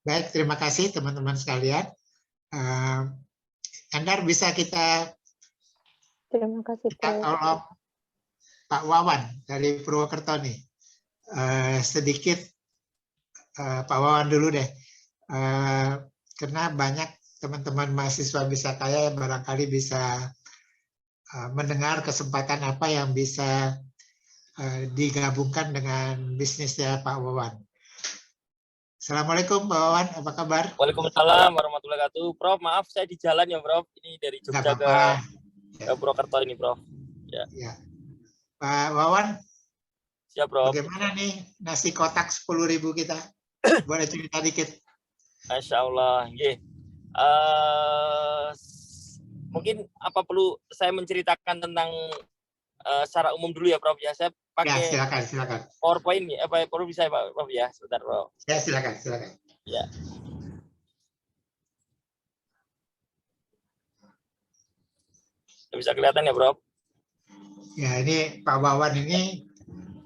Baik, terima kasih teman-teman sekalian. Endar bisa kita Terima kasih, Prof. tolong Pak Wawan dari Purwokerto nih. Sedikit Pak Wawan dulu deh. Karena banyak teman-teman mahasiswa Bisa Kaya yang barangkali bisa mendengar kesempatan apa yang bisa digabungkan dengan bisnisnya Pak Wawan. Assalamualaikum Pak Wawan, apa kabar? Waalaikumsalam warahmatullahi wabarakatuh. Prof, maaf saya di jalan ya, Prof. Ini dari Jogja ke Purwokerto ini, Prof. Ya. Pak Wawan, siap, Prof. Bagaimana nih nasi kotak 10.000 kita? Boleh cerita dikit? Masya Allah. Mungkin apa perlu saya menceritakan tentang secara umum dulu ya, Prof? Ya, saya pakai silakan. PowerPoint ya, apa perlu bisa Pak Prof ya? Sebentar, Prof. Ya, silakan. Ya. Bisa kelihatan ya, Prof? Ya, ini Pak Wawan ini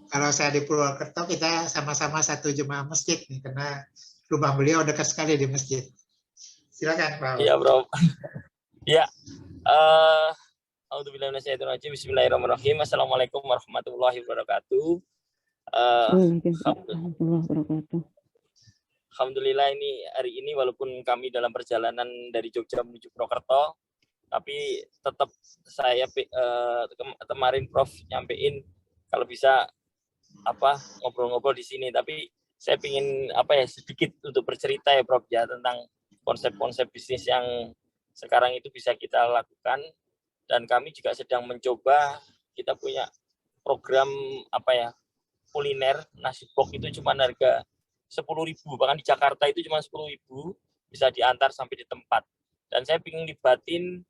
kalau saya di Purwokerto kita sama-sama satu jemaah masjid nih, karena rumah beliau dekat sekali di masjid. Silakan, Pak. Iya, Prof. Ya. Bismillahirrahmanirrahim. Assalamualaikum warahmatullahi wabarakatuh. Alhamdulillah ini hari ini walaupun kami dalam perjalanan dari Jogja menuju Purwokerto, tapi tetap saya kemarin Prof nyampein kalau bisa ngobrol-ngobrol di sini. Tapi saya ingin sedikit untuk bercerita ya, Prof, ya, tentang konsep-konsep bisnis yang sekarang itu bisa kita lakukan. Dan kami juga sedang mencoba, kita punya program kuliner nasi box itu cuma harga 10.000, bahkan di Jakarta itu cuma 10.000 bisa diantar sampai di tempat. Dan saya ingin libatin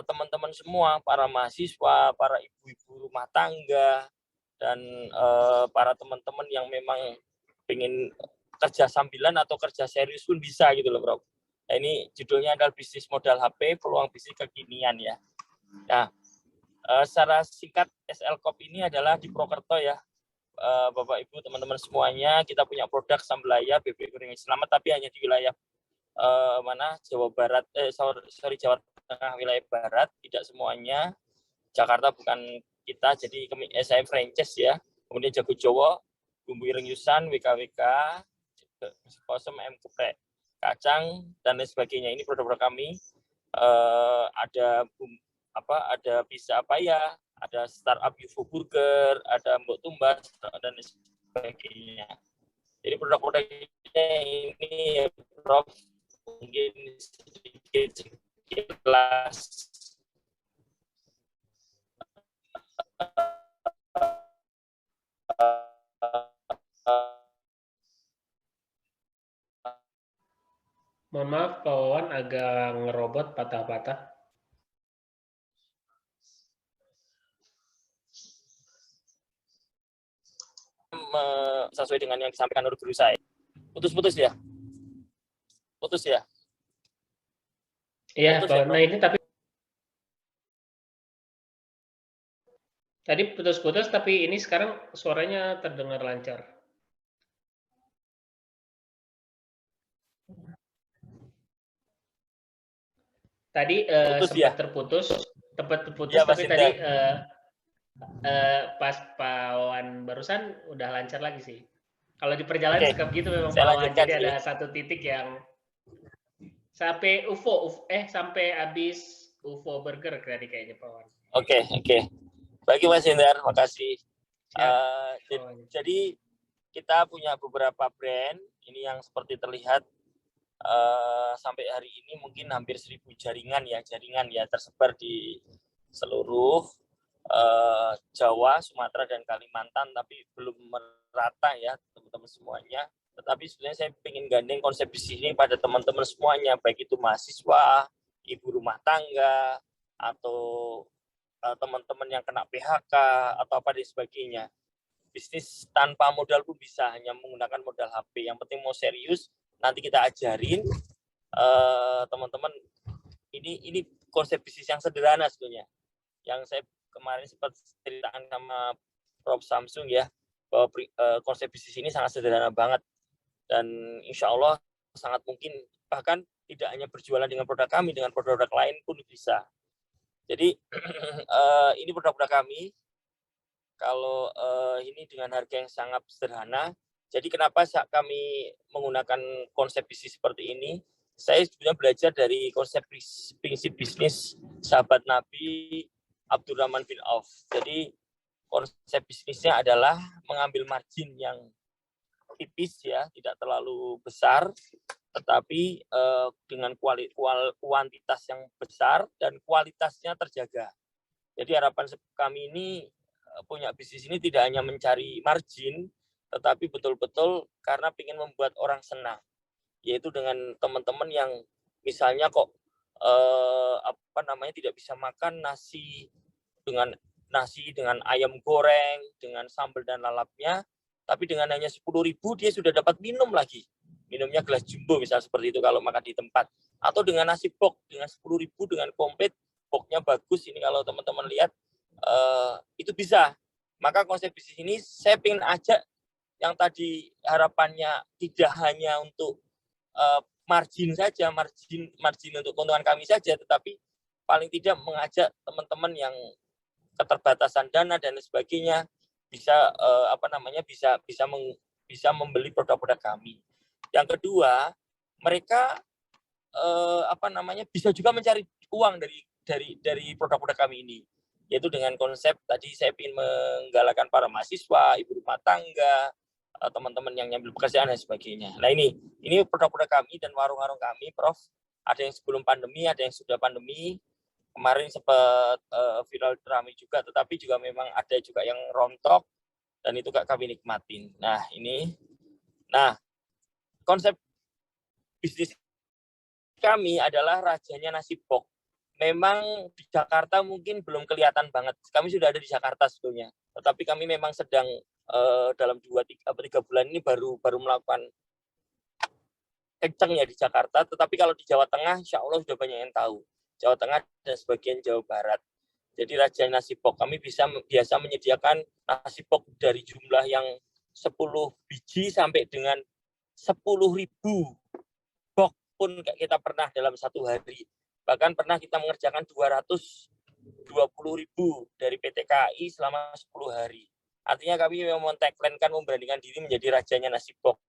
teman-teman semua, para mahasiswa, para ibu-ibu rumah tangga, dan para teman-teman yang memang ingin kerja sambilan atau kerja serius pun bisa gitu loh, Bro. Nah, ini judulnya adalah bisnis modal HP, peluang bisnis kekinian ya. Nah, secara singkat SL-Corp ini adalah di Purwokerto ya, Bapak Ibu teman-teman semuanya. Kita punya produk sambal ayam bebek goreng selamat, tapi hanya di wilayah Jawa Barat, Jawa Tengah wilayah Barat, tidak semuanya. Jakarta bukan kita, jadi saya franchise ya. Kemudian Jago Jowo, bumbu rengyusan, WKWK, kosem, geprek kacang dan lain sebagainya. Ini produk-produk kami. Ada pizza ya, ada startup UFO Burger, ada Mbok Tumbas dan lain sebagainya. Jadi produk-produknya ini ya, Prof, mungkin sedikit sekilas. Mohon maaf, Pak Wawan agak ngerobot, patah-patah. Sesuai dengan yang disampaikan oleh guru saya. Putus-putus ya? Putus ya? Iya, Pak. Nah ini tapi tadi putus-putus, tapi ini sekarang suaranya terdengar lancar. Tadi sempat terputus, ya, tapi tadi pas Pak Wawan barusan udah lancar lagi sih. Kalau di perjalanan suka begitu memang Pak Wawan. Jadi ada satu titik yang sampai sampai habis UFO Burger kayaknya Pak Wawan. Oke. Bagi Mas Hendar, makasih. Jadi kita punya beberapa brand ini yang seperti terlihat. Sampai hari ini mungkin hampir 1.000 jaringan ya tersebar di seluruh Jawa, Sumatera dan Kalimantan, tapi belum merata ya teman-teman semuanya. Tetapi sebenarnya saya ingin gandeng konsep bisnis ini pada teman-teman semuanya, baik itu mahasiswa, ibu rumah tangga, atau teman-teman yang kena PHK atau apa dan sebagainya. Bisnis tanpa modal pun bisa, hanya menggunakan modal HP. Yang penting mau serius. Nanti kita ajarin teman-teman, ini konsep bisnis yang sederhana sebenarnya. Yang saya kemarin sempat ceritakan sama Prof Samsung ya, bahwa konsep bisnis ini sangat sederhana banget. Dan insya Allah sangat mungkin, bahkan tidak hanya berjualan dengan produk kami, dengan produk-produk lain pun bisa. Jadi ini produk-produk kami. Kalau ini dengan harga yang sangat sederhana. Jadi kenapa kami menggunakan konsep bisnis seperti ini? Saya sebenarnya belajar dari konsep prinsip bisnis sahabat Nabi Abdurrahman bin Auf. Jadi konsep bisnisnya adalah mengambil margin yang tipis ya, tidak terlalu besar, tetapi dengan kuantitas yang besar dan kualitasnya terjaga. Jadi harapan kami ini punya bisnis ini tidak hanya mencari margin, tetapi betul-betul karena ingin membuat orang senang, yaitu dengan teman-teman yang misalnya kok tidak bisa makan nasi dengan ayam goreng, dengan sambal dan lalapnya, tapi dengan hanya 10.000 dia sudah dapat minum lagi. Minumnya gelas jumbo misalnya seperti itu kalau makan di tempat. Atau dengan nasi pok dengan 10.000 dengan komplit, poknya bagus ini kalau teman-teman lihat itu bisa. Maka konsep bisnis ini saya ingin ajak yang tadi harapannya tidak hanya untuk margin saja, margin untuk keuntungan kami saja, tetapi paling tidak mengajak teman-teman yang keterbatasan dana dan sebagainya bisa bisa membeli produk-produk kami. Yang kedua, mereka bisa juga mencari uang dari produk-produk kami ini, yaitu dengan konsep tadi saya ingin menggalakkan para mahasiswa, ibu rumah tangga, teman-teman yang nyambil pekerjaan dan sebagainya. Nah ini produk-produk kami dan warung-warung kami, Prof. Ada yang sebelum pandemi, ada yang sudah pandemi. Kemarin sempat viral ramai juga, tetapi juga memang ada juga yang rontok dan itu kami nikmatin. Nah ini, konsep bisnis kami adalah rajanya nasi pok. Memang di Jakarta mungkin belum kelihatan banget. Kami sudah ada di Jakarta sebetulnya, tetapi kami memang sedang dalam 2-3 bulan ini baru melakukan kencang ya di Jakarta. Tetapi kalau di Jawa Tengah, insya Allah sudah banyak yang tahu. Jawa Tengah dan sebagian Jawa Barat. Jadi raja nasi pok kami biasa menyediakan nasi pok dari jumlah yang 10 biji sampai dengan 10.000 box pun kita pernah dalam satu hari. Bahkan pernah kita mengerjakan 220.000 dari PT KAI selama 10 hari. Artinya kami memang tagline-kan memberanikan diri menjadi rajanya nasi pok.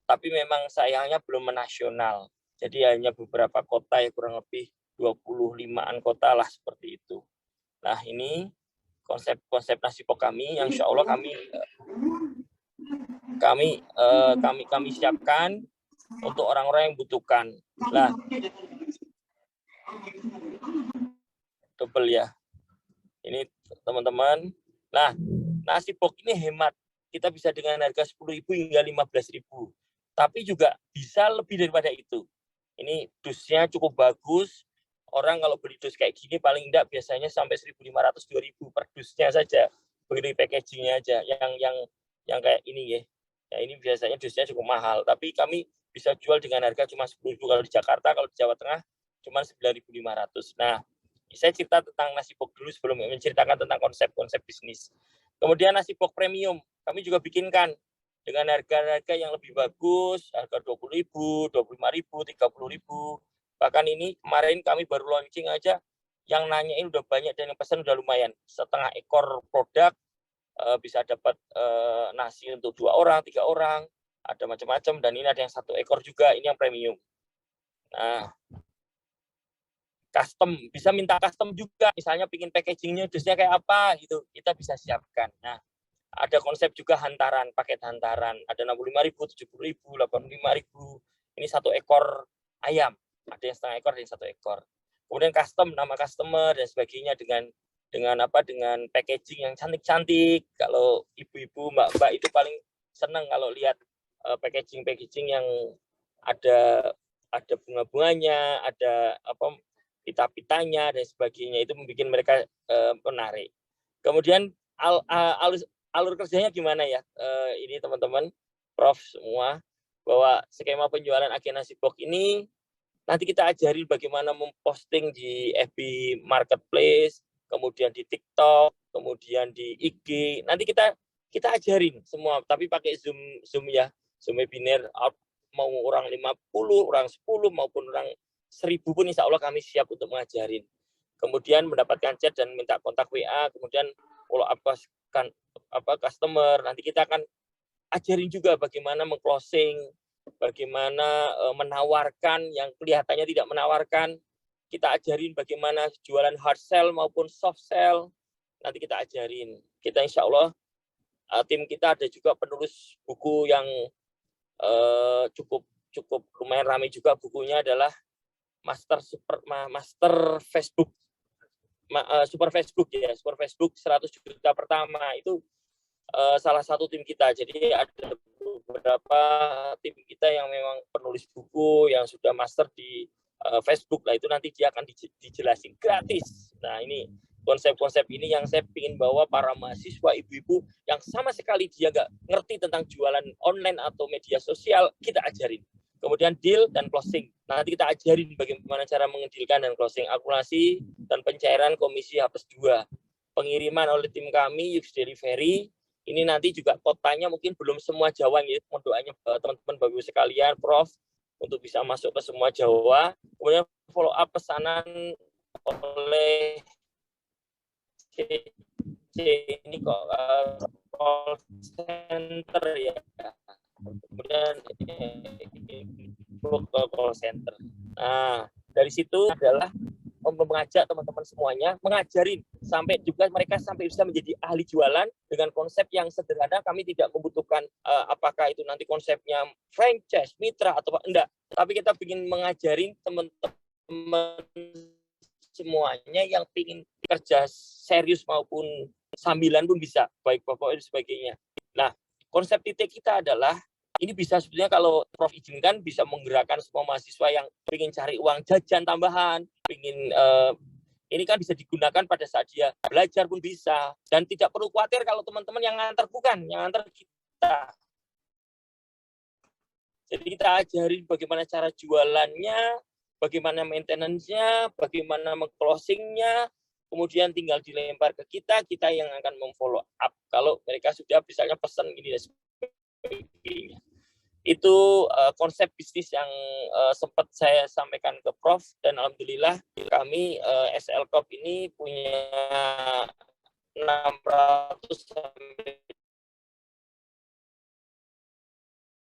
Tapi memang sayangnya belum menasional. Jadi hanya beberapa kota ya, kurang lebih 25-an kota lah seperti itu. Nah ini konsep nasi pok kami yang insya Allah kami siapkan untuk orang-orang yang butuhkan. Nah, double ya. Ini teman-teman. Nah, nasi pok ini hemat. Kita bisa dengan harga 10.000 hingga 15.000. Tapi juga bisa lebih daripada itu. Ini dusnya cukup bagus. Orang kalau beli dus kayak gini paling enggak biasanya sampai 1.500-2.000 per dusnya saja. Begitu packagingnya aja. Yang kayak ini ya. Ya ini biasanya dusnya cukup mahal. Tapi kami bisa jual dengan harga cuma 10.000 kalau di Jakarta, kalau di Jawa Tengah cuma 9.500. Nah, saya cerita tentang nasi pok dulu sebelum menceritakan tentang konsep bisnis. Kemudian nasi pok premium, kami juga bikinkan dengan harga-harga yang lebih bagus, harga 20.000, 25.000, 30.000. Bahkan ini kemarin kami baru launching aja, yang nanyain udah banyak dan yang pesan udah lumayan. Setengah ekor produk bisa dapat nasi untuk 2 orang, 3 orang, ada macam-macam, dan ini ada yang 1 ekor juga, ini yang premium. Nah, custom, bisa minta custom juga, misalnya bikin packagingnya dusnya kayak apa gitu, kita bisa siapkan. Nah, ada konsep juga hantaran, paket hantaran, ada 65.000, 70.000, 85.000. Ini 1 ekor ayam, ada yang setengah ekor, ada yang 1 ekor. Kemudian custom, nama customer dan sebagainya dengan packaging yang cantik-cantik. Kalau ibu-ibu, mbak-mbak itu paling senang kalau lihat packaging yang ada bunga-bunganya, ada pita-pitanya dan sebagainya, itu membuat mereka menarik. Kemudian alur kerjanya gimana ya? Ini teman-teman, Prof semua, bahwa skema penjualan agen nasi pok ini nanti kita ajari bagaimana memposting di FB Marketplace, kemudian di TikTok, kemudian di IG. Nanti kita ajarin semua, tapi pakai Zoom ya, Zoom webinar, mau orang 50, orang 10 maupun orang 1000 pun insya Allah kami siap untuk mengajarin. Kemudian mendapatkan chat dan minta kontak WA, kemudian follow up customer. Nanti kita akan ajarin juga bagaimana meng-closing, bagaimana menawarkan yang kelihatannya tidak menawarkan. Kita ajarin bagaimana jualan hard sell maupun soft sell. Nanti kita ajarin. Kita insya Allah tim kita ada juga penulis buku yang cukup lumayan ramai juga, bukunya adalah Master Facebook. Super Facebook ya, Super Facebook 100 juta pertama itu salah satu tim kita. Jadi ada beberapa tim kita yang memang penulis buku yang sudah master di Facebook. Nah itu nanti dia akan dijelasin gratis. Nah ini konsep-konsep ini yang saya ingin bawa para mahasiswa, ibu-ibu yang sama sekali dia nggak ngerti tentang jualan online atau media sosial, kita ajarin. Kemudian deal dan closing. Nanti kita ajarin bagaimana cara mengedilkan dan closing, akumulasi dan pencairan komisi H+2. Pengiriman oleh tim kami, Yux Delivery. Ini nanti juga kotanya mungkin belum semua Jawa, ya. Mohon doanya teman-teman Bapak Ibu sekalian, Prof, untuk bisa masuk ke semua Jawa. Kemudian follow up pesanan oleh ini kok call center ya. Kemudian ke call center. Nah, dari situ adalah mengajak teman-teman semuanya, mengajarin sampai juga mereka sampai bisa menjadi ahli jualan dengan konsep yang sederhana. Kami tidak membutuhkan apakah itu nanti konsepnya franchise, mitra atau enggak. Tapi kita ingin mengajarin teman-teman semuanya yang ingin kerja serius maupun sambilan pun bisa, baik Bapak dan sebagainya. Nah, konsep titik kita adalah ini bisa sebetulnya kalau Prof izinkan bisa menggerakkan semua mahasiswa yang ingin cari uang jajan tambahan, ingin ini kan bisa digunakan pada saat dia belajar pun bisa, dan tidak perlu khawatir kalau teman-teman yang nganter bukan, yang nganter kita. Jadi kita ajarin bagaimana cara jualannya, bagaimana maintenance-nya, bagaimana meng-closing-nya, kemudian tinggal dilempar ke kita yang akan memfollow up. Kalau mereka sudah misalnya pesan gini dan sebagainya. Itu konsep bisnis yang sempat saya sampaikan ke Prof, dan alhamdulillah kami SL Corp ini punya 600 sampai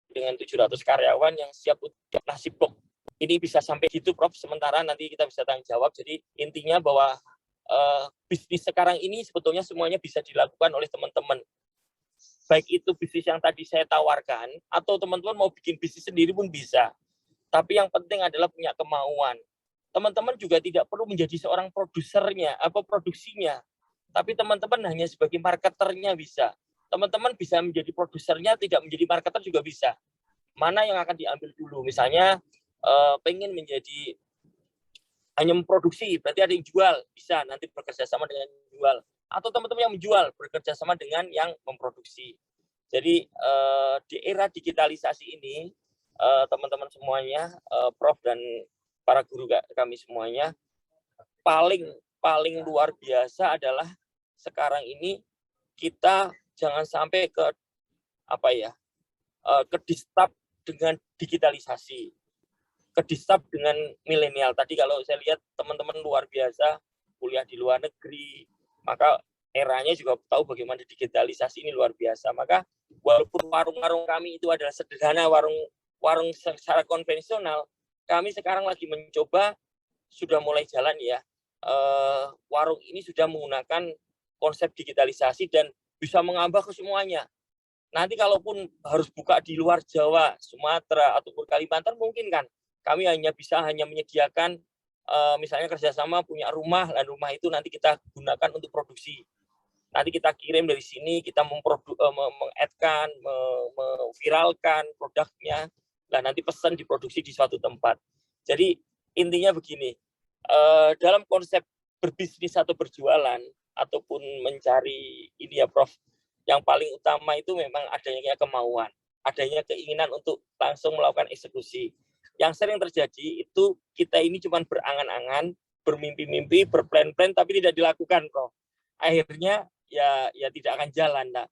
dengan 700 karyawan yang siap untuk nasi box. Ini bisa sampai gitu Prof, sementara nanti kita bisa tanggung jawab. Jadi intinya bahwa bisnis sekarang ini sebetulnya semuanya bisa dilakukan oleh teman-teman. Baik itu bisnis yang tadi saya tawarkan, atau teman-teman mau bikin bisnis sendiri pun bisa. Tapi yang penting adalah punya kemauan. Teman-teman juga tidak perlu menjadi seorang produsernya, apa produksinya. Tapi teman-teman hanya sebagai marketernya bisa. Teman-teman bisa menjadi produsernya, tidak menjadi marketer juga bisa. Mana yang akan diambil dulu? Misalnya, pengen menjadi hanya memproduksi, berarti ada yang jual, bisa nanti bekerja sama dengan yang jual. Atau teman-teman yang menjual, bekerja sama dengan yang memproduksi. Jadi di era digitalisasi ini, teman-teman semuanya, Prof dan para guru kami semuanya, paling luar biasa adalah sekarang ini kita jangan sampai ke disturb dengan digitalisasi, ke disturb dengan milenial. Tadi kalau saya lihat teman-teman luar biasa kuliah di luar negeri, maka eranya juga tahu bagaimana digitalisasi ini luar biasa. Maka walaupun warung-warung kami itu adalah sederhana, warung secara konvensional, kami sekarang lagi mencoba, sudah mulai jalan ya, warung ini sudah menggunakan konsep digitalisasi dan bisa mengambah ke semuanya. Nanti kalaupun harus buka di luar Jawa, Sumatera, ataupun Kalimantan, mungkin kan kami hanya menyediakan misalnya kerjasama punya rumah, dan rumah itu nanti kita gunakan untuk produksi. Nanti kita kirim dari sini, kita meng-add-kan, memviralkan produknya, dan nanti pesan diproduksi di suatu tempat. Jadi intinya begini, dalam konsep berbisnis atau berjualan, ataupun mencari ini ya Prof, yang paling utama itu memang adanya kemauan, adanya keinginan untuk langsung melakukan eksekusi. Yang sering terjadi itu kita ini cuma berangan-angan, bermimpi-mimpi, berplan-plan, tapi tidak dilakukan, Prof. Akhirnya ya tidak akan jalan. Nah,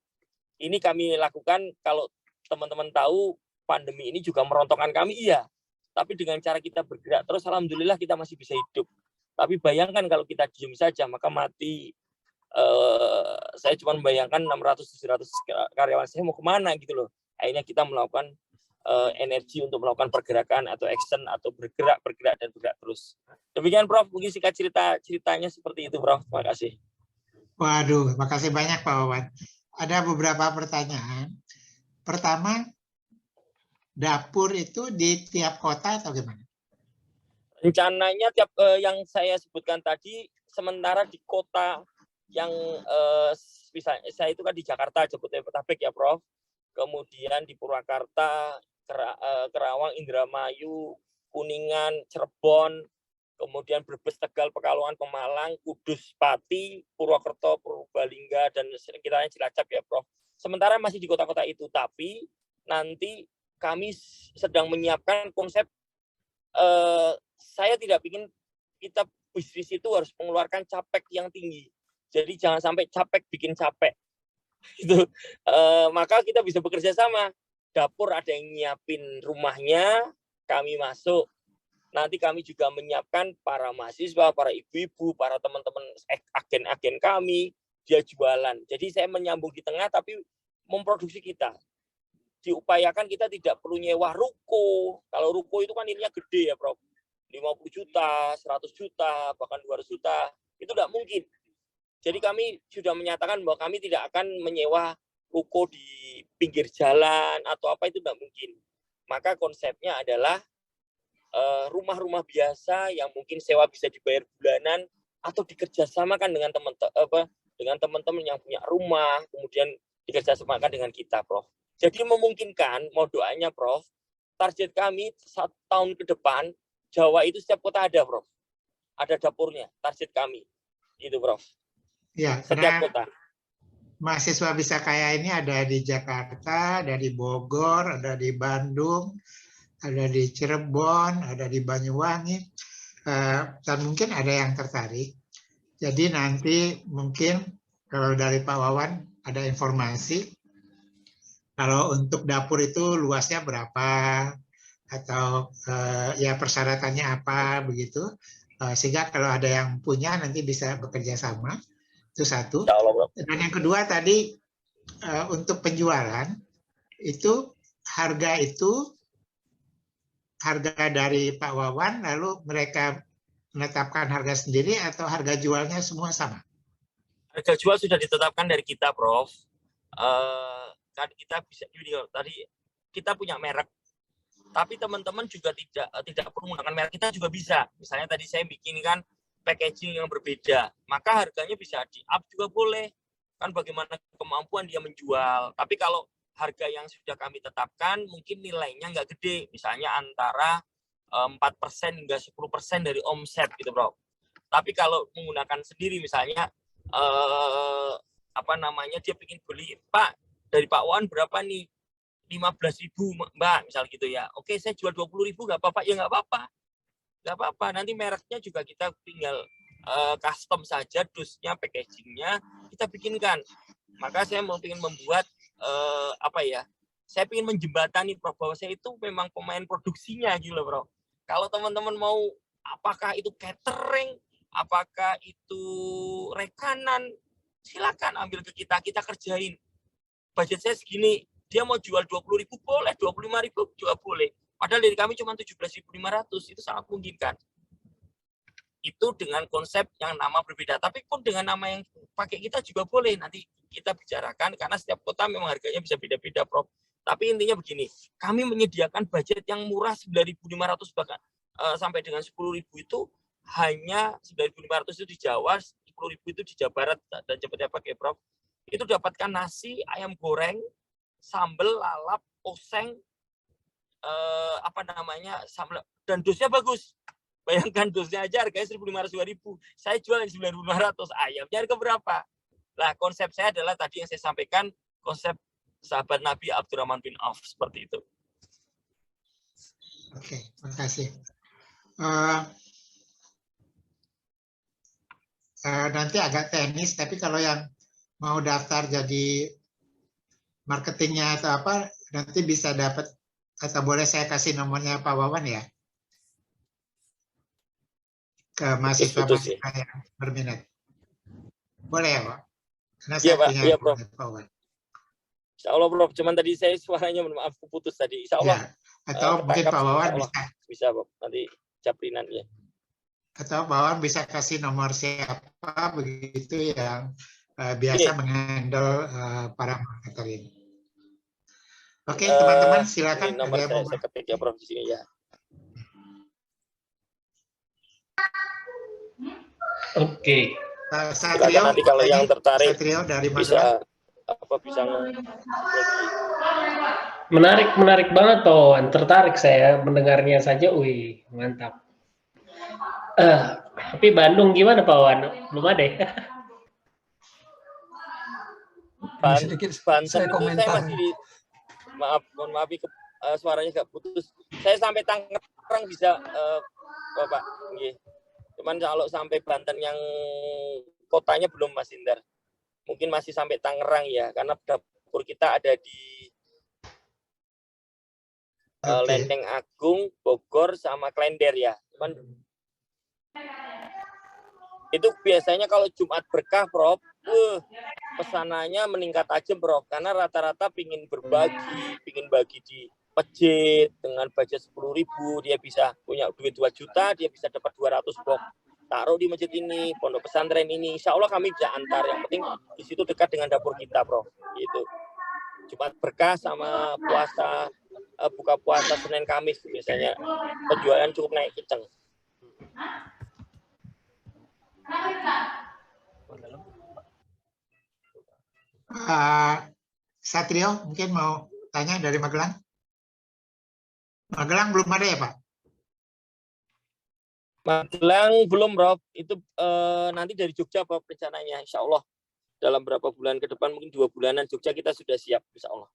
ini kami lakukan, kalau teman-teman tahu pandemi ini juga merontokkan kami, iya. Tapi dengan cara kita bergerak terus, alhamdulillah kita masih bisa hidup. Tapi bayangkan kalau kita diem saja, maka mati. Saya cuma membayangkan 600-700 karyawan saya mau kemana gitu loh. Akhirnya kita melakukan energi untuk melakukan pergerakan atau action atau bergerak dan bergerak terus. Demikian Prof, mungkin singkat ceritanya seperti itu Prof. Terima kasih. Waduh, makasih banyak Pak Wawan. Ada beberapa pertanyaan. Pertama, dapur itu di tiap kota atau gimana? Rencananya tiap yang saya sebutkan tadi, sementara di kota yang misalnya saya itu kan di Jakarta, Jabodetabek ya Prof. Kemudian di Purwakarta, Kerawang, Indramayu, Kuningan, Cirebon, kemudian Brebes, Tegal, Pekalongan, Pemalang, Kudus, Pati, Purwokerto, Purbalingga, dan sekiranya Cilacap ya Prof. Sementara masih di kota-kota itu, tapi nanti kami sedang menyiapkan konsep, saya tidak ingin kita bisnis itu harus mengeluarkan capek yang tinggi. Jadi jangan sampai capek bikin capek. Itu maka kita bisa bekerja sama. Dapur ada yang nyiapin rumahnya, kami masuk. Nanti kami juga menyiapkan para mahasiswa, para ibu-ibu, para teman-teman agen-agen kami, dia jualan. Jadi saya menyambung di tengah tapi memproduksi kita. Diupayakan kita tidak perlu nyewa ruko. Kalau ruko itu kan ininya gede ya, Prof. 50 juta, 100 juta, bahkan 200 juta. Itu tidak mungkin. Jadi kami sudah menyatakan bahwa kami tidak akan menyewa ruko di pinggir jalan atau apa, itu tidak mungkin. Maka konsepnya adalah rumah-rumah biasa yang mungkin sewa bisa dibayar bulanan atau dikerjasamakan dengan teman-teman yang punya rumah, kemudian dikerjasamakan dengan kita, Prof. Jadi memungkinkan, mau doanya Prof, target kami 1 tahun ke depan, Jawa itu setiap kota ada, Prof. Ada dapurnya, target kami. Itu, Prof. Ya, setiap kota. Mahasiswa Bisa Kaya ini ada di Jakarta, ada di Bogor, ada di Bandung, ada di Cirebon, ada di Banyuwangi, dan mungkin ada yang tertarik. Jadi nanti mungkin kalau dari Pak Wawan ada informasi, kalau untuk dapur itu luasnya berapa, atau ya persyaratannya apa, begitu. Sehingga kalau ada yang punya nanti bisa bekerja sama. Itu satu. Dan yang kedua tadi untuk penjualan itu harga dari Pak Wawan, lalu mereka menetapkan harga sendiri atau harga jualnya semua sama? Harga jual sudah ditetapkan dari kita, Prof. Kan kita bisa tadi kita punya merek, tapi teman-teman juga tidak perlu menggunakan merek kita juga bisa. Misalnya tadi saya bikinkan packaging yang berbeda, maka harganya bisa di-up juga boleh. Kan bagaimana kemampuan dia menjual. Tapi kalau harga yang sudah kami tetapkan mungkin nilainya nggak gede, misalnya antara 4% hingga 10% dari omset gitu, Bro. Tapi kalau menggunakan sendiri misalnya dia ingin beli, Pak, dari Pak Wan berapa nih? 15.000, Mbak, misal gitu ya. Oke, saya jual 20.000 nggak apa-apa. Ya nggak apa-apa. Nggak apa-apa. Nanti mereknya juga kita tinggal custom saja, dusnya, packagingnya kita bikinkan. Maka saya mau ingin membuat saya ingin menjembatani, Bro, bahwa saya itu memang pemain produksinya gitu loh, Bro. Kalau teman-teman mau, apakah itu catering, apakah itu rekanan, silakan ambil ke kita kerjain. Budget saya segini, dia mau jual 20.000 boleh, 25.000 juga boleh. Padahal dari kami cuma 17.500, itu sangat mungkin kan. Itu dengan konsep yang nama berbeda. Tapi pun dengan nama yang pakai kita juga boleh. Nanti kita bicarakan, karena setiap kota memang harganya bisa beda-beda, Prof. Tapi intinya begini, kami menyediakan budget yang murah 9.500 bahkan sampai dengan 10.000 itu hanya 9.500 itu di Jawa, 10.000 itu di Jawa Barat dan Jabodetabek ya, Prof. Itu dapatkan nasi, ayam goreng, sambal, lalap, oseng, sambal, dan dosnya bagus. Bayangkan dosnya aja harganya 1.500-2.000. Saya jual 9.500. Ayamnya harga berapa? Nah, konsep saya adalah tadi yang saya sampaikan, konsep sahabat Nabi Abdurrahman bin Auf, seperti itu. Oke, terima kasih. Nanti agak teknis, tapi kalau yang mau daftar jadi marketingnya atau apa, nanti bisa dapat Atau boleh saya kasih nomornya Pak Wawan ya? Ke mahasiswa-mahasiswa yang berminat. Boleh ya Pak? Karena Iya saya Pak, punya iya Prof. Pak Wawan. Insya Allah Prof, cuman tadi saya suaranya mohon maaf putus tadi. Insya Allah. Ya. Atau mungkin Pak Wawan bisa Prof. Nanti caprinan ya. Atau Pak Wawan bisa kasih nomor siapa begitu yang biasa menghandle para marketer ini. Oke, teman-teman silakan. Ini nomor saya ketik ya Prof di sini ya. Oke. Satrio, nanti kalau yang tertarik Satrio dari bisa menarik banget toh. Tertarik saya mendengarnya saja. Wih, mantap. Tapi Bandung gimana Pak Wan? Belum ada ya? Banten saya komentar. Saya masih mohon maaf suaranya agak putus. Saya sampai Tangerang bisa Bapak. Cuman kalau sampai Banten yang kotanya belum Mas Indar. Mungkin masih sampai Tangerang ya, karena dapur kita ada di Lenteng Agung, Bogor, sama Klender ya. Cuman itu biasanya kalau Jumat berkah, Prof, pesanannya meningkat aja, Prof, karena rata-rata pingin berbagi, pingin bagi di masjid dengan budget 10.000, dia bisa punya duit 2 juta, dia bisa dapat 200 box. Taruh di masjid ini, pondok pesantren ini, insya Allah kami bisa antar. Yang penting di situ dekat dengan dapur kita, Prof. Gitu. Jumat berkah sama puasa, buka puasa Senin Kamis biasanya penjualan cukup naik kenceng. Satrio mungkin mau tanya dari Magelang. Magelang belum ada ya Pak? Magelang belum, Prof. Itu nanti dari Jogja, Prof, rencananya, insya Allah. Dalam berapa bulan ke depan, mungkin 2 bulanan, Jogja kita sudah siap, insya Allah.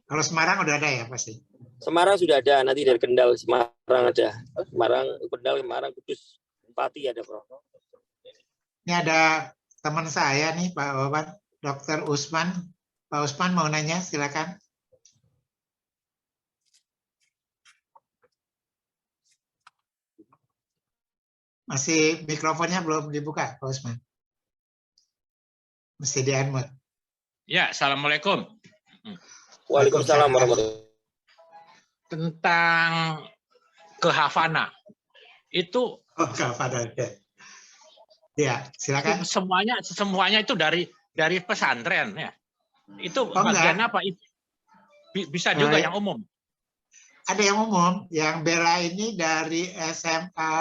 Kalau Semarang udah ada ya pasti? Semarang sudah ada, nanti dari Kendal, Semarang ada. Semarang, Kendal, Semarang, Kudus, Pati ada, Prof. Ini ada teman saya nih, Pak Wawan, Dr. Usman. Pak Usman mau nanya, silakan. Masih mikrofonnya belum dibuka, Pak Usman. Mesti di-unmute. Ya, Assalamualaikum. Waalaikumsalam warahmatullahi wabarakatuh. Tentang ke Havana. Itu ke Havana. Ya, silakan. Semuanya itu dari pesantren ya. Itu bagian apa? Bisa juga yang umum. Ada yang umum, yang Bella ini dari SMA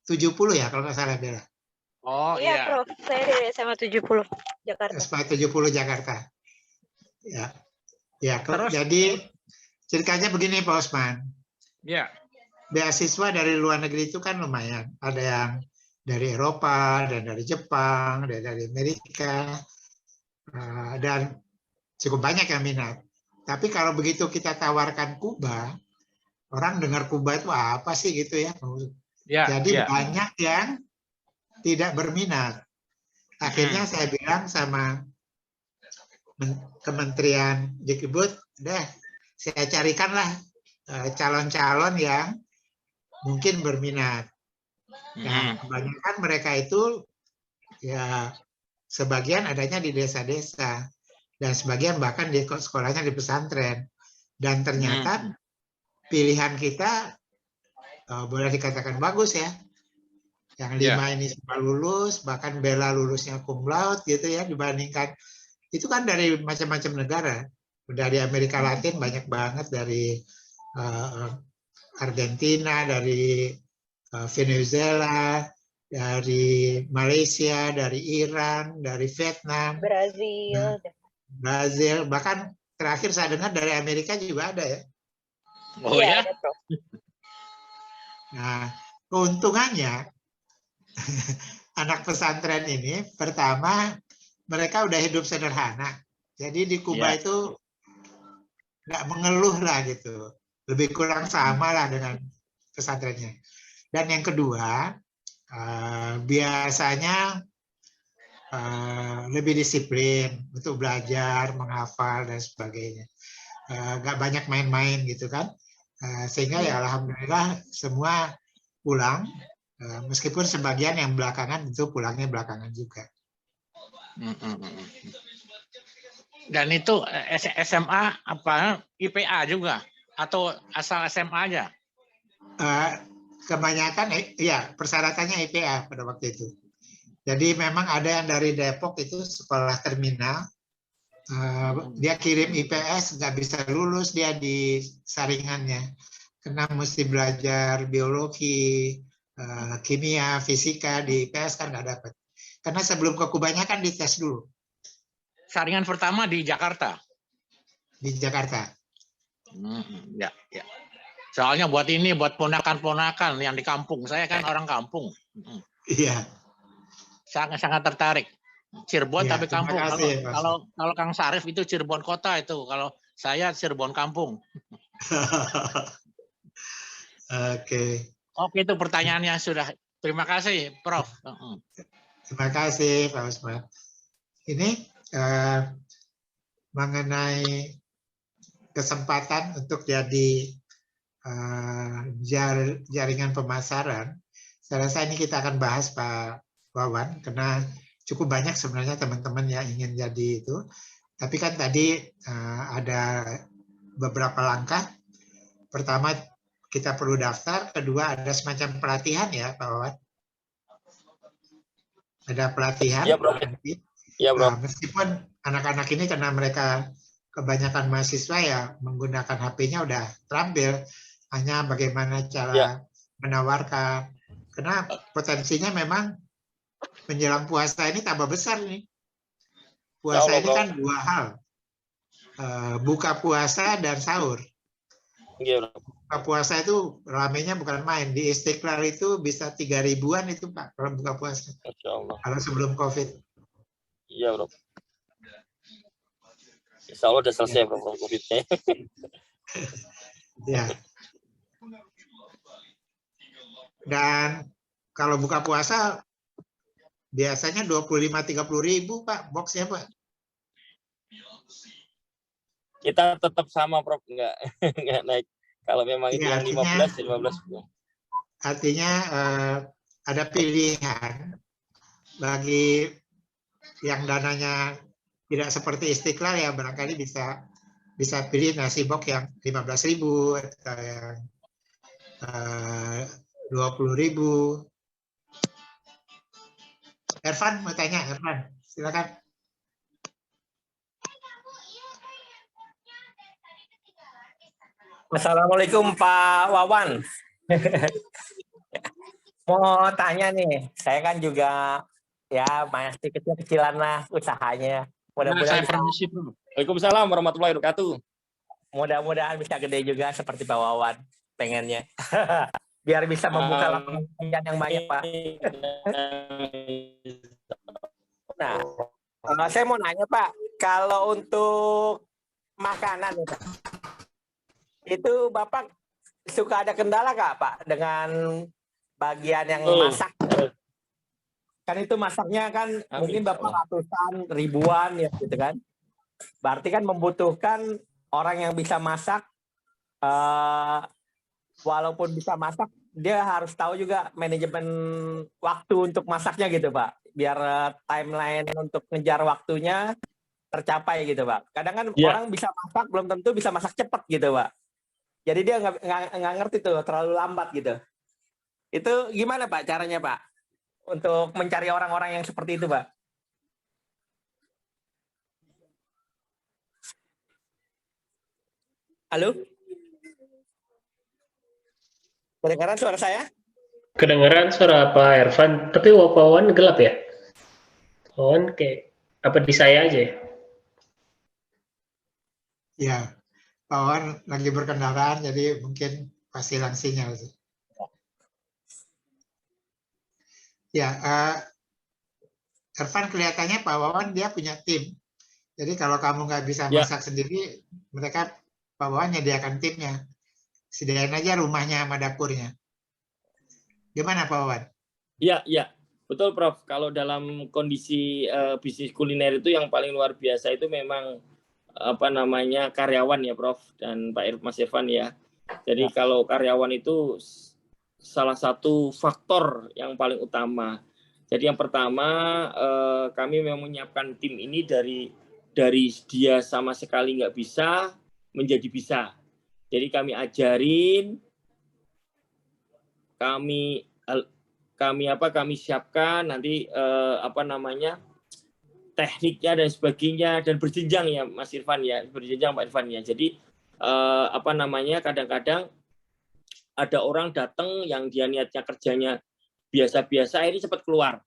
70 ya kalau nggak salah Bella. Oh iya, Prof. Saya dari SMA 70 Jakarta. SMA 70 Jakarta. Ya. Ya, terus, jadi ceritanya begini Pak Osman. Ya. Beasiswa dari luar negeri itu kan lumayan. Ada yang dari Eropa, dan dari Jepang, dan dari Amerika, dan cukup banyak yang minat. Tapi kalau begitu kita tawarkan Kuba, orang dengar Kuba itu apa sih gitu ya. Jadi banyak yang tidak berminat. Akhirnya saya bilang sama Kementerian Dikbud, deh saya carikanlah calon-calon yang mungkin berminat. Nah, kebanyakan mereka itu ya sebagian adanya di desa-desa dan sebagian bahkan di sekolahnya di pesantren. Dan ternyata pilihan kita boleh dikatakan bagus ya. Yang 5 ini semua lulus, bahkan Bella lulusnya cum laude gitu ya, dibandingkan itu kan dari macam-macam negara. Dari Amerika Latin banyak banget, dari Argentina, dari Venezuela, dari Malaysia, dari Iran, dari Vietnam, Brazil, bahkan terakhir saya dengar dari Amerika juga ada ya. Oh ya? Nah, keuntungannya anak pesantren ini pertama mereka udah hidup sederhana. Jadi di Kuba itu nggak mengeluh lah gitu. Lebih kurang sama lah dengan pesantrennya. Dan yang kedua, biasanya lebih disiplin untuk belajar, menghafal, dan sebagainya. nggak banyak main-main gitu kan. Sehingga ya alhamdulillah semua pulang, meskipun sebagian yang belakangan itu pulangnya belakangan juga. Dan itu SMA apa IPA juga atau asal SMA aja? Kebanyakan ya persyaratannya IPA pada waktu itu. Jadi memang ada yang dari Depok itu sekolah terminal, dia kirim IPS nggak bisa lulus dia di saringannya, karena mesti belajar biologi, kimia, fisika di IPS kan nggak dapat. Karena sebelum ke Kubanya kan dites dulu. Saringan pertama di Jakarta. Di Jakarta. Ya. Soalnya buat ponakan-ponakan yang di kampung. Saya kan orang kampung. Iya. Sangat tertarik. Cirebon Ya, tapi kampung. kasih, kalau Kang Sarif itu Cirebon kota itu. Kalau saya Cirebon kampung. Oke, itu pertanyaannya sudah. Terima kasih, Prof. Terima kasih, Pak Usman. Ini mengenai kesempatan untuk jadi jaringan pemasaran, saya rasa ini kita akan bahas Pak Wawan, karena cukup banyak sebenarnya teman-teman yang ingin jadi itu. Tapi kan tadi ada beberapa langkah. Pertama, kita perlu daftar. Kedua, ada semacam pelatihan ya Pak Wawan. Ada pelatihan. Ya, Bro. Ya, Bro. Meskipun anak-anak ini karena mereka kebanyakan mahasiswa ya menggunakan HP-nya udah terampil, hanya bagaimana cara menawarkan. Karena potensinya memang menjelang puasa ini tambah besar nih. Puasa ini kan dua hal, buka puasa dan sahur. Buka puasa itu ramenya bukan main. Di Istiqlal itu bisa 3.000-an itu Pak kalau buka puasa. Kalau sebelum COVID. Iya, Bro. Insya Allah udah selesai, Bro, COVID-nya. Ya. Dan kalau buka puasa biasanya 25-30 ribu Pak boxnya Pak. Kita tetap sama, Prof, nggak naik. Kalau memang itu yang 15. Artinya ada pilihan bagi yang dananya tidak seperti Istiqlal ya, barangkali bisa pilih nasi box yang 15.000 atau yang 20.000. Ervan mau tanya, Ervan, silakan. Assalamualaikum Pak Wawan. Mau tanya nih, saya kan juga ya masih kecil-kecilan lah usahanya. Mudah-mudahan bisa. Waalaikumsalam warahmatullahi wabarakatuh. Mudah-mudahan bisa gede juga seperti Pak Wawan pengennya. Biar bisa membuka lapangan pekerjaan yang banyak, Pak. Nah, saya mau nanya Pak, kalau untuk makanan itu Bapak suka ada kendala nggak Pak dengan bagian yang masak? Kan itu masaknya kan mungkin Bapak ratusan, ribuan ya gitu kan. Berarti kan membutuhkan orang yang bisa masak, walaupun bisa masak, dia harus tahu juga manajemen waktu untuk masaknya gitu Pak. Biar timeline untuk ngejar waktunya tercapai gitu Pak. Kadang kan orang bisa masak, belum tentu bisa masak cepat gitu Pak. Jadi dia nggak ngerti tuh, terlalu lambat gitu. Itu gimana Pak caranya Pak? Untuk mencari orang-orang yang seperti itu Pak? Halo? Kedengaran suara saya? Kedengaran suara Pak Ervan, tapi Wawan gelap ya? Wawan kayak apa di saya aja ya? Ya, Pak Wawan lagi berkendaraan, jadi mungkin pasti hilang sinyal. Ya, Ervan kelihatannya Pak Wawan dia punya tim. Jadi kalau kamu nggak bisa masak sendiri, mereka Pak Wawan nyediakan timnya. Sediain aja rumahnya sama dapurnya. Gimana Pak Wawan? Iya. Betul Prof. Kalau dalam kondisi bisnis kuliner itu yang paling luar biasa itu memang karyawan ya Prof dan Mas Irfan ya. Jadi kalau karyawan itu salah satu faktor yang paling utama. Jadi yang pertama kami memang menyiapkan tim ini dari dia sama sekali nggak bisa menjadi bisa. Jadi kami ajarin, kami siapkan nanti tekniknya dan sebagainya, dan berjenjang ya Mas Irfan ya, berjenjang Pak Irfan ya. Jadi kadang-kadang ada orang datang yang dia niatnya kerjanya biasa-biasa, akhirnya cepat keluar.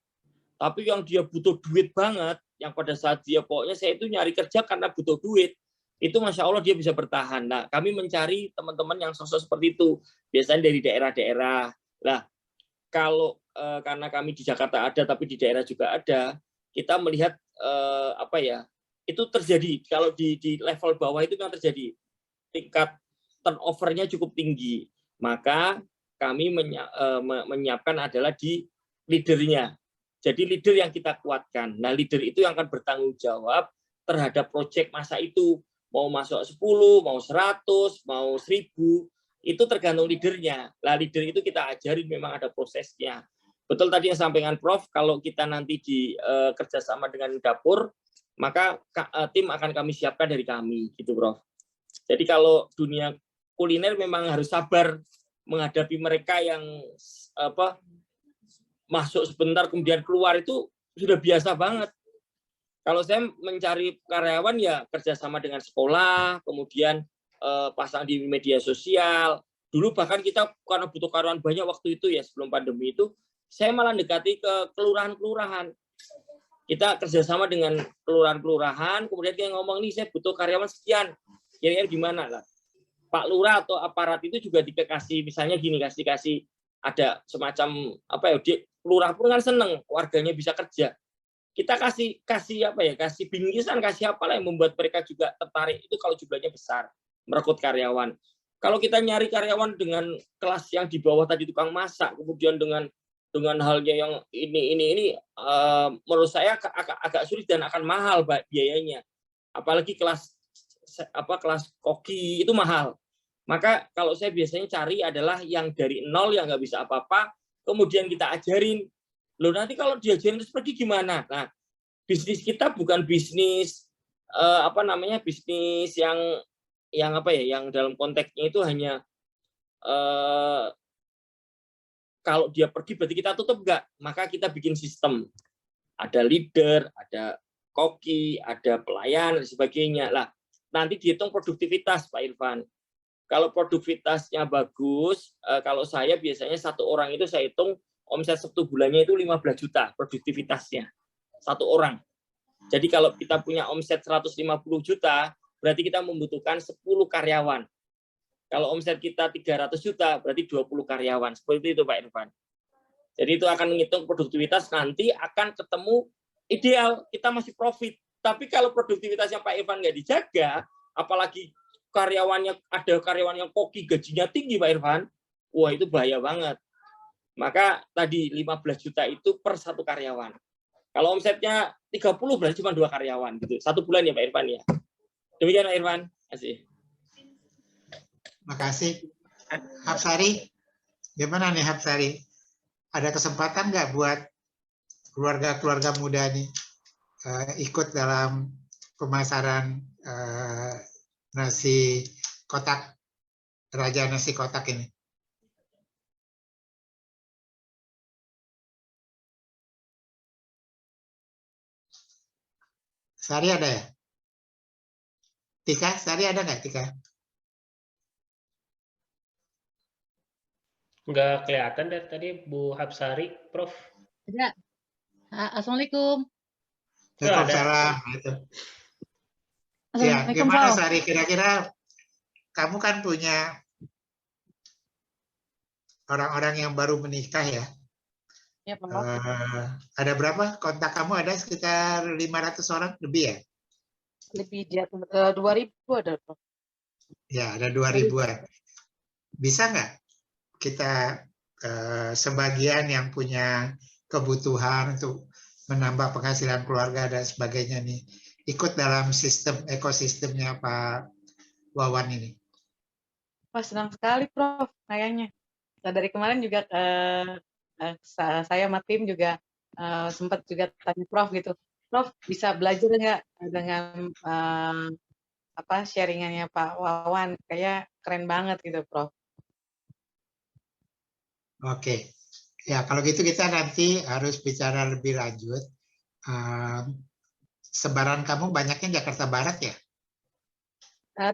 Tapi yang dia butuh duit banget, yang pada saat dia pokoknya saya itu nyari kerja karena butuh duit, itu Masya Allah dia bisa bertahan. Nah, kami mencari teman-teman yang sosok seperti itu, biasanya dari daerah-daerah. Nah, kalau karena kami di Jakarta ada, tapi di daerah juga ada, kita melihat itu terjadi. Kalau di level bawah itu yang terjadi, tingkat turnover-nya cukup tinggi. Maka kami menyiapkan adalah di leadernya. Jadi leader yang kita kuatkan. Nah, leader itu yang akan bertanggung jawab terhadap proyek masa itu. Mau masuk 10, mau 100, mau 1000, itu tergantung leadernya. Nah, leader itu kita ajarin memang ada prosesnya. Betul tadi yang sampaikan Prof, kalau kita nanti kerjasama dengan dapur, maka tim akan kami siapkan dari kami, gitu Prof. Jadi kalau dunia kuliner memang harus sabar menghadapi mereka yang masuk sebentar kemudian keluar, itu sudah biasa banget. Kalau saya mencari karyawan ya kerjasama dengan sekolah, kemudian pasang di media sosial. Dulu bahkan kita karena butuh karyawan banyak waktu itu ya, sebelum pandemi itu, saya malah dekati ke kelurahan-kelurahan. Kita kerjasama dengan kelurahan-kelurahan, kemudian kita ngomong, nih saya butuh karyawan sekian, kira-kira gimana lah. Pak Lurah atau aparat itu juga dikasih, misalnya gini, kasih ada semacam lurah pun kan seneng warganya bisa kerja. Kita kasih bingkisan, kasih apalah yang membuat mereka juga tertarik. Itu kalau jumlahnya besar, merekrut karyawan. Kalau kita nyari karyawan dengan kelas yang di bawah tadi, tukang masak, kemudian dengan halnya yang ini menurut saya agak sulit dan akan mahal biayanya. Apalagi kelas koki itu mahal. Maka kalau saya biasanya cari adalah yang dari nol, yang nggak bisa apa-apa, kemudian kita ajarin. Loh, nanti kalau diajarin terus pergi gimana? Nah, bisnis kita bukan bisnis bisnis yang dalam konteksnya itu hanya kalau dia pergi berarti kita tutup, enggak. Maka kita bikin sistem. Ada leader, ada koki, ada pelayan dan sebagainya. Lah, nanti dihitung produktivitas Pak Irfan. Kalau produktivitasnya bagus, kalau saya biasanya satu orang itu saya hitung omset 1 bulannya itu 15 juta produktivitasnya. Satu orang. Jadi kalau kita punya omset 150 juta, berarti kita membutuhkan 10 karyawan. Kalau omset kita 300 juta, berarti 20 karyawan. Seperti itu Pak Irfan. Jadi itu akan menghitung produktivitas, nanti akan ketemu ideal, kita masih profit. Tapi kalau produktivitasnya Pak Irfan nggak dijaga, apalagi ada karyawan yang koki gajinya tinggi Pak Irfan, wah itu bahaya banget. Maka tadi 15 juta itu per satu karyawan. Kalau omsetnya 30 berarti cuma 2 karyawan gitu. 1 bulan ya Pak Irfan ya. Demikian Pak Irfan. Terima kasih. Makasih. Hapsari, gimana nih Hapsari? Ada kesempatan nggak buat keluarga-keluarga muda nih ikut dalam pemasaran nasi kotak, Raja Nasi Kotak ini? Sari ada ya? Tika, Sari ada nggak Tika? Nggak kelihatan dari tadi Bu Hapsari, Prof. Ada. Assalamualaikum. Waalaikumsalam. Ya, gimana Sari? Kira-kira kamu kan punya orang-orang yang baru menikah ya? Ya, Pak. Ada berapa? Kontak kamu ada sekitar 500 orang lebih ya? Lebih di 2.000 ada, Pak. Ya, ada 2.000-an. Bisa nggak kita sebagian yang punya kebutuhan untuk menambah penghasilan keluarga dan sebagainya nih, ikut dalam ekosistemnya Pak Wawan ini? Wah, senang sekali Prof, kayaknya. Nah, dari kemarin juga saya sama tim juga sempat juga tanya Prof gitu. Prof, bisa belajar nggak dengan sharingannya Pak Wawan? Kayak keren banget gitu, Prof. Oke. Ya, kalau gitu kita nanti harus bicara lebih lanjut. Sebaran kamu banyaknya Jakarta Barat ya?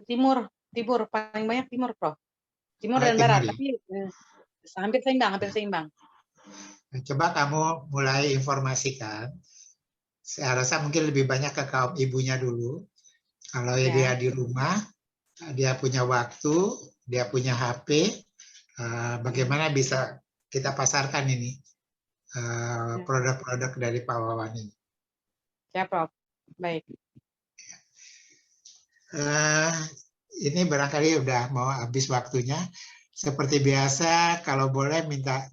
Timur, paling banyak timur, Prof. Timur dan Timur, barat, ya? tapi hampir seimbang. Coba kamu mulai informasikan. Saya rasa mungkin lebih banyak ke kaum ibunya dulu. Kalau Ya. dia di rumah, dia punya waktu, dia punya HP, bagaimana bisa kita pasarkan ini produk-produk dari Pak Wawan ini. Ya, Prof. Baik. Ini barangkali udah mau habis waktunya. Seperti biasa, kalau boleh minta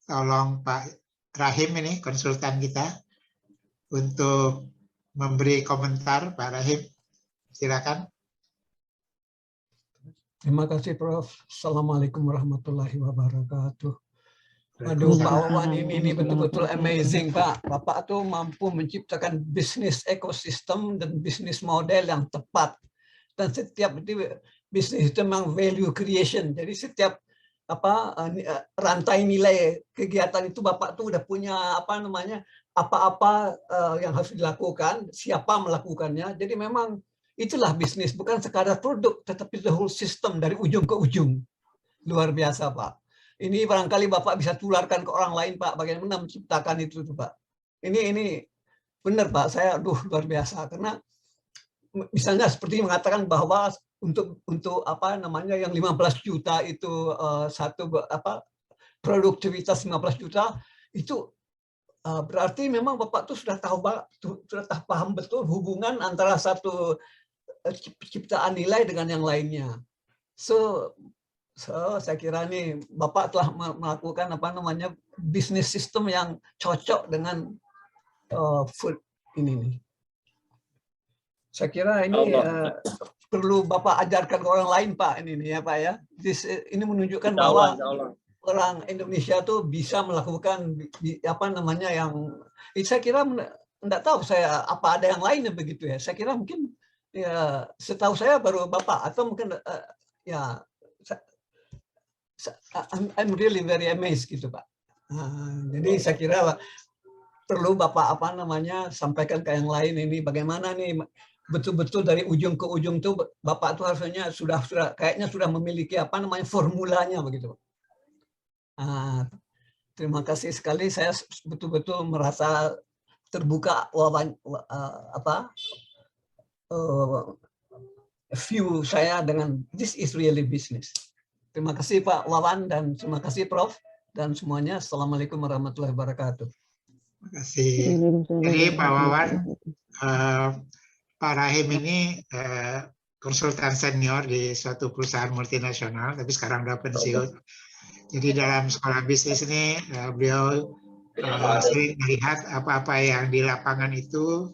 tolong Pak Rahim ini, konsultan kita, untuk memberi komentar. Pak Rahim, silakan. Terima kasih Prof. Assalamualaikum warahmatullahi wabarakatuh. Aduh, Pak Wawan ini betul-betul amazing, Pak. Bapak tuh mampu menciptakan bisnis ekosistem dan bisnis model yang tepat. Dan setiap bisnis itu memang value creation. Jadi setiap rantai nilai kegiatan itu Bapak tuh udah punya apa-apa yang harus dilakukan, siapa melakukannya. Jadi memang itulah bisnis, bukan sekadar produk, tetapi the whole system dari ujung ke ujung. Luar biasa, Pak. Ini barangkali Bapak bisa tularkan ke orang lain, Pak, bagaimana menciptakan itu, Pak. Ini benar, Pak. Saya luar biasa karena misalnya seperti mengatakan bahwa untuk yang 15 juta itu produktivitas 15 juta itu berarti memang Bapak tuh sudah paham betul hubungan antara satu ciptaan nilai dengan yang lainnya. So saya kira nih Bapak telah melakukan bisnis sistem yang cocok dengan food ini nih. Saya kira ini perlu Bapak ajarkan ke orang lain, Pak, ini ya, Pak ya. Ini menunjukkan bahwa orang Indonesia tuh bisa melakukan saya kira enggak tahu saya apa ada yang lain begitu ya. Saya kira mungkin ya setahu saya baru Bapak atau mungkin I'm really very amazed gitu, Pak. Jadi saya kira perlu Bapak sampaikan ke yang lain ini bagaimana nih betul-betul dari ujung ke ujung tuh Bapak tuh harusnya kayaknya sudah memiliki formulanya begitu. Terima kasih sekali, saya betul-betul merasa terbuka view saya dengan this is really business. Terima kasih Pak Wawan dan terima kasih Prof dan semuanya. Assalamualaikum warahmatullahi wabarakatuh. Terima kasih. Jadi Pak Wawan, Pak Rahim ini konsultan senior di suatu perusahaan multinasional, tapi sekarang udah pensiun. Jadi dalam sekolah bisnis ini beliau sering melihat apa-apa yang di lapangan itu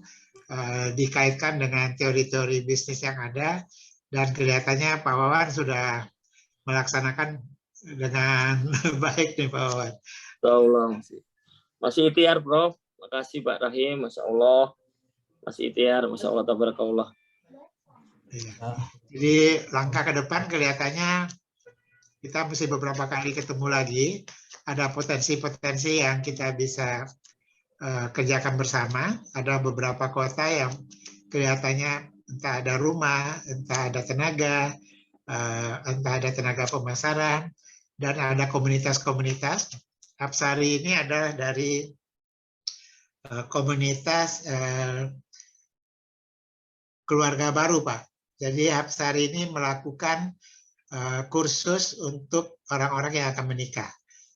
dikaitkan dengan teori-teori bisnis yang ada, dan kelihatannya Pak Wawan sudah melaksanakan dengan baik nih Pak Wawan. Masih ikhtiar, Prof. Makasih Pak Rahim, Masya Allah. Masih ikhtiar, Masya Allah, tabarakallah. Ya. Jadi langkah ke depan kelihatannya kita mesti beberapa kali ketemu lagi. Ada potensi-potensi yang kita bisa kerjakan bersama. Ada beberapa kota yang kelihatannya entah ada rumah, entah ada tenaga, entah ada tenaga pemasaran, dan ada komunitas-komunitas. Hapsari ini adalah dari komunitas keluarga baru, Pak. Jadi Hapsari ini melakukan kursus untuk orang-orang yang akan menikah.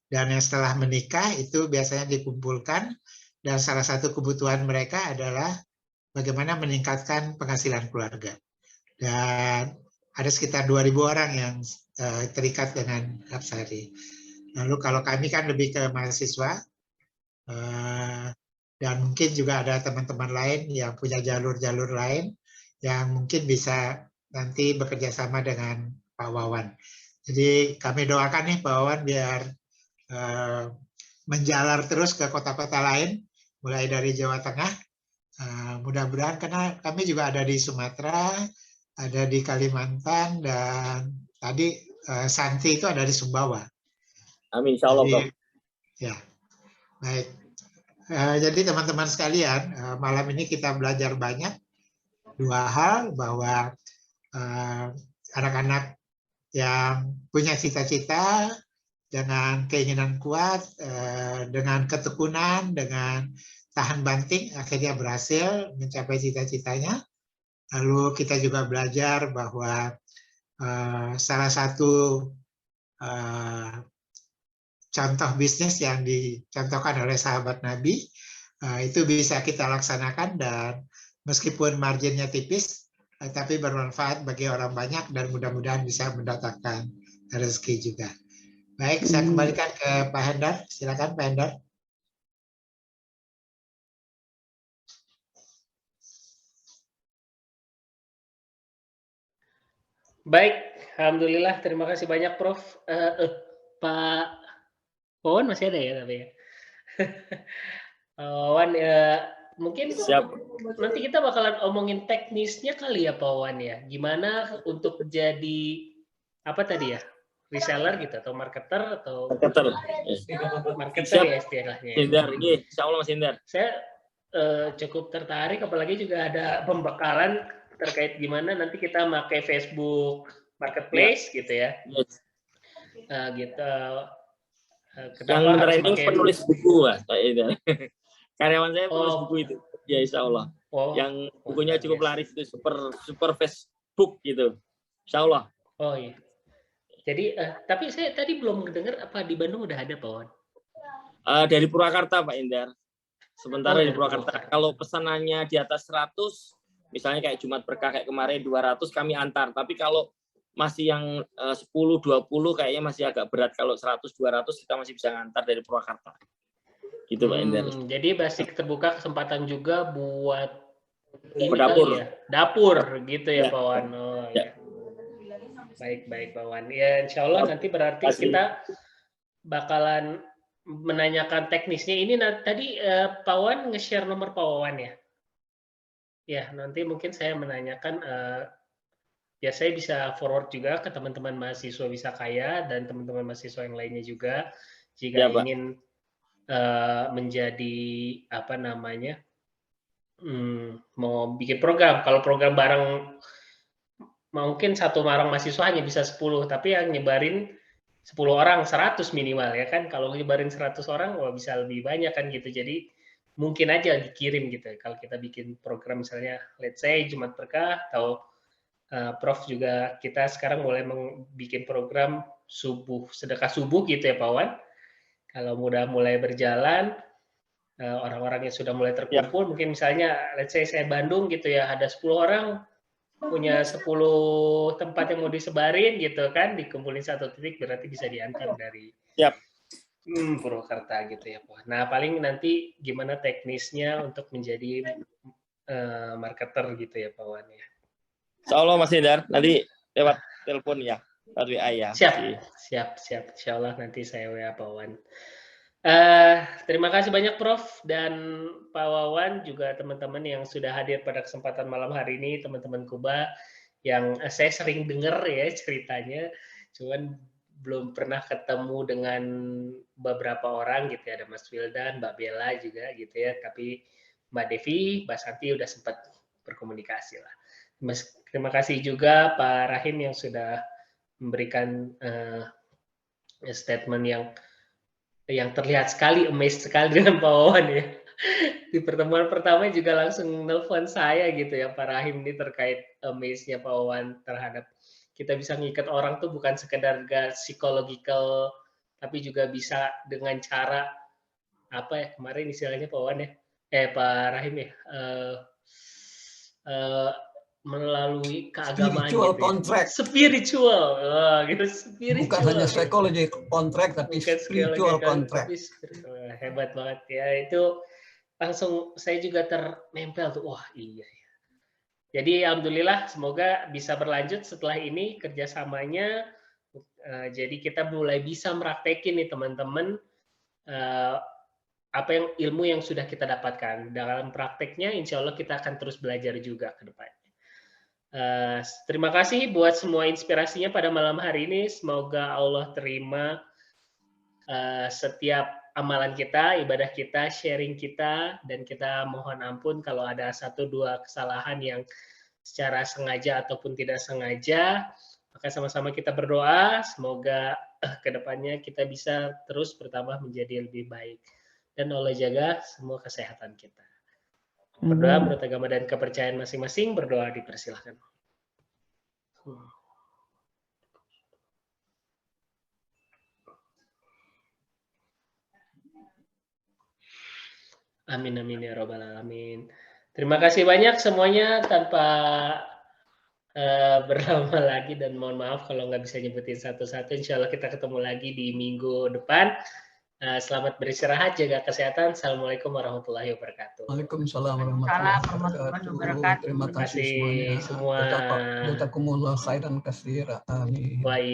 Dan yang setelah menikah itu biasanya dikumpulkan, dan salah satu kebutuhan mereka adalah bagaimana meningkatkan penghasilan keluarga. Dan ada sekitar 2.000 orang yang terikat dengan Hapsari. Lalu kalau kami kan lebih ke mahasiswa, dan mungkin juga ada teman-teman lain yang punya jalur-jalur lain yang mungkin bisa nanti bekerja sama dengan Pak Wawan. Jadi kami doakan nih Pak Wawan biar menjalar terus ke kota-kota lain, mulai dari Jawa Tengah. Mudah-mudahan, karena kami juga ada di Sumatera, ada di Kalimantan, dan tadi Santi itu ada di Sumbawa. Amin, insya Allah, Prof. Ya, baik. Jadi teman-teman sekalian, malam ini kita belajar banyak. Dua hal, bahwa anak-anak yang punya cita-cita dengan keinginan kuat, dengan ketekunan, dengan tahan banting, akhirnya berhasil mencapai cita-citanya. Lalu kita juga belajar bahwa salah satu contoh bisnis yang dicontohkan oleh sahabat Nabi itu bisa kita laksanakan, dan meskipun marginnya tipis, tapi bermanfaat bagi orang banyak dan mudah-mudahan bisa mendatangkan rezeki juga. Baik, saya kembalikan ke Pak Hendar. Silakan Pak Hendar. Baik, alhamdulillah, terima kasih banyak Prof. Pak Wawan masih ada ya tapi ya. Wawan, mungkin Siap. nanti kita bakalan omongin teknisnya kali ya Pak Wawan ya. Gimana untuk jadi apa tadi ya? Reseller gitu atau marketer atau marketer ya istilahnya. Hindar, ini insya Allah Mas Hindar. Saya cukup tertarik, apalagi juga ada pembekalan terkait gimana nanti kita pakai Facebook Marketplace gitu ya. Yes. Gitu. Yang training penulis buku, Pak. Karyawan saya penulis buku itu. Ya insya Allah. Yang bukunya cukup laris itu super Facebook gitu. Insya Allah. Oh iya. Jadi tapi saya tadi belum dengar apa di Bandung udah ada Pak Wan? Dari Purwakarta Pak Indar. Sementara di Purwakarta. Kalau pesanannya di atas 100, misalnya kayak Jumat Berkah kayak kemarin 200 kami antar. Tapi kalau masih yang 10, 20 kayaknya masih agak berat. Kalau 100, 200 kita masih bisa ngantar dari Purwakarta. Gitu Pak Indar. Jadi masih terbuka kesempatan juga buat dapur. Ya? Dapur gitu ya Pak Wan. Oh, ya. Baik Pak Wan. Ya insya Allah nanti berarti kita bakalan menanyakan teknisnya. Ini tadi Pak Wan nge-share nomor Pak Wawan ya? Ya, nanti mungkin saya menanyakan, ya saya bisa forward juga ke teman-teman mahasiswa Bisa Kaya dan teman-teman mahasiswa yang lainnya juga, jika ya, ingin menjadi apa namanya, mau bikin program. Kalau program bareng mungkin satu barang mahasiswa hanya bisa 10, tapi yang nyebarin 10 orang 100 minimal ya kan. Kalau nyebarin 100 orang wah bisa lebih banyak kan gitu. Jadi mungkin aja dikirim gitu. Kalau kita bikin program misalnya let's say Jumat Berkah atau Prof juga kita sekarang mulai bikin program sedekah subuh gitu ya Pak Wan. Kalau udah mulai berjalan, orang-orang yang sudah mulai terkumpul, mungkin misalnya let's say saya Bandung gitu ya, ada 10 orang punya 10 tempat yang mau disebarin gitu kan, dikumpulin satu titik berarti bisa diantar dari Purwakarta gitu ya Pak. Nah paling nanti gimana teknisnya untuk menjadi marketer gitu ya Pak Wan ya. Insya Allah Mas Hindar, nanti lewat telepon ya, lewat WA ya. Siap. Insya Allah nanti saya WA Pak Wan. Terima kasih banyak Prof dan Pak Wawan, juga teman-teman yang sudah hadir pada kesempatan malam hari ini, teman-teman Kuba yang saya sering dengar ya ceritanya, cuman belum pernah ketemu dengan beberapa orang gitu ya, ada Mas Wildan, Mbak Bella juga gitu ya, tapi Mbak Devi, Mbak Santi udah sempat berkomunikasi lah. Terima kasih juga Pak Rahim yang sudah memberikan statement yang terlihat sekali, amazed sekali dengan Pak Wawan ya. Di pertemuan pertama juga langsung nelpon saya gitu ya Pak Rahim ini terkait amazed-nya Pak Wawan terhadap kita bisa ngikat orang tuh bukan sekedar psychological, tapi juga bisa dengan cara apa ya kemarin istilahnya Pak Wawan ya, Pak Rahim ya, melalui keagamaan spiritual gitu contract. Spiritual. Gitu, spiritual. Bukan hanya psychology contract tapi spiritual contract. Hebat banget ya. Itu langsung saya juga ternempel tuh, wah iya ya. Jadi alhamdulillah semoga bisa berlanjut setelah ini kerjasamanya. Jadi kita mulai bisa meraktekin nih teman-teman apa yang ilmu yang sudah kita dapatkan. Dalam prakteknya insya Allah kita akan terus belajar juga ke depannya. Terima kasih buat semua inspirasinya pada malam hari ini. Semoga Allah terima setiap amalan kita, ibadah kita, sharing kita, dan kita mohon ampun kalau ada 1-2 kesalahan yang secara sengaja ataupun tidak sengaja. Maka sama-sama kita berdoa, semoga kedepannya kita bisa terus bertambah menjadi lebih baik. Dan Allah jaga semua kesehatan kita. Berdoa menurut agama dan kepercayaan masing-masing, berdoa dipersilahkan. Amin amin ya robbal alamin. Terima kasih banyak semuanya, tanpa berlama lagi, dan mohon maaf kalau nggak bisa nyebutin satu-satu. Insya Allah kita ketemu lagi di minggu depan. Selamat beristirahat, jaga kesehatan. Assalamualaikum warahmatullahi wabarakatuh. Waalaikumsalam warahmatullahi wabarakatuh. Terima kasih semuanya. semua. Jazakumullah khairan katsira. Amin. Wah, iya.